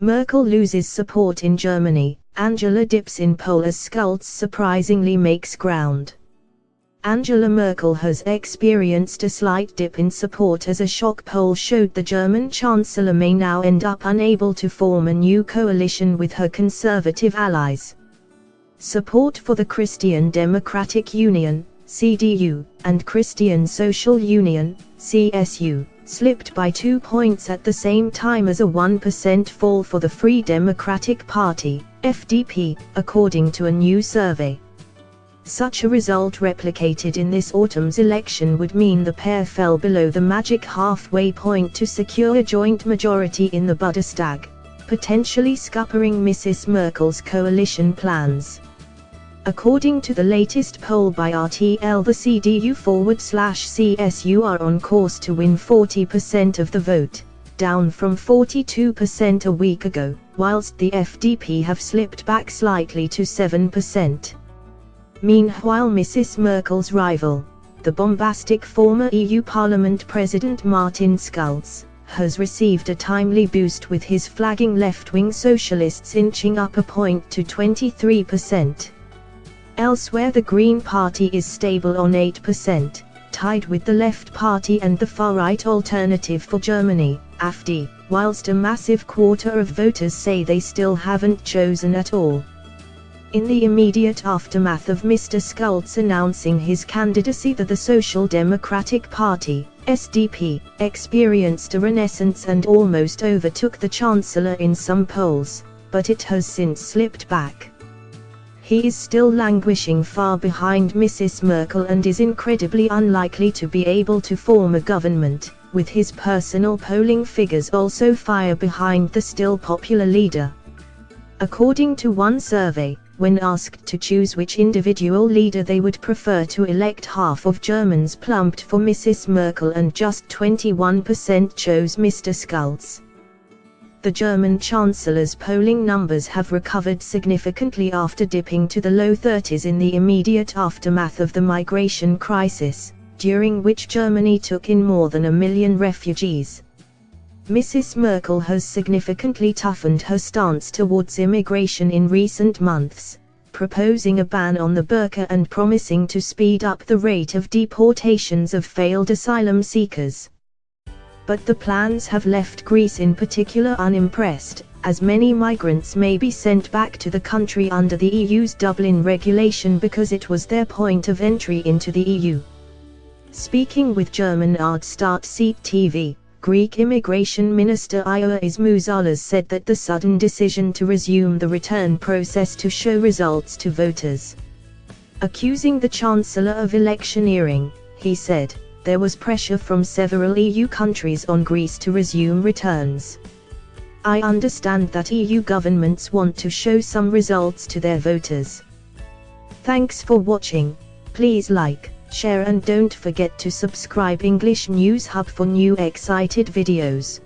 Merkel loses support in Germany, Angela dips in poll as Schulz surprisingly makes ground. Angela Merkel has experienced a slight dip in support as a shock poll showed the German Chancellor may now end up unable to form a new coalition with her conservative allies. Support for the Christian Democratic Union, CDU, and Christian Social Union, CSU, slipped by 2 points at the same time as a 1% fall for the Free Democratic Party, FDP, according to a new survey. Such a result replicated in this autumn's election would mean the pair fell below the magic halfway point to secure a joint majority in the Bundestag, potentially scuppering Mrs. Merkel's coalition plans. According to the latest poll by RTL, the CDU/CSU are on course to win 40% of the vote, down from 42% a week ago, whilst the FDP have slipped back slightly to 7%. Meanwhile, Mrs. Merkel's rival, the bombastic former EU Parliament President Martin Schulz, has received a timely boost with his flagging left-wing socialists inching up a point to 23%. Elsewhere, the Green Party is stable on 8%, tied with the Left Party and the far-right Alternative for Germany, AfD, whilst a massive quarter of voters say they still haven't chosen at all. In the immediate aftermath of Mr. Schulz announcing his candidacy, the Social Democratic Party, SDP, experienced a renaissance and almost overtook the Chancellor in some polls, but it has since slipped back. He is still languishing far behind Mrs. Merkel and is incredibly unlikely to be able to form a government, with his personal polling figures also far behind the still popular leader. According to one survey, when asked to choose which individual leader they would prefer to elect, half of Germans plumped for Mrs. Merkel and just 21% chose Mr. Schulz. The German Chancellor's polling numbers have recovered significantly after dipping to the low 30s in the immediate aftermath of the migration crisis, during which Germany took in more than 1 million refugees. Mrs. Merkel has significantly toughened her stance towards immigration in recent months, proposing a ban on the burqa and promising to speed up the rate of deportations of failed asylum seekers. But the plans have left Greece in particular unimpressed, as many migrants may be sent back to the country under the EU's Dublin regulation because it was their point of entry into the EU. Speaking with German Staatsseat TV, Greek Immigration Minister Ioannis Mouzoulas said that the sudden decision to resume the return process to show results to voters. Accusing the Chancellor of electioneering, he said, there was pressure from several EU countries on Greece to resume returns. I understand that EU governments want to show some results to their voters. Thanks for watching. Please like, share and don't forget to subscribe English News Hub for new excited videos.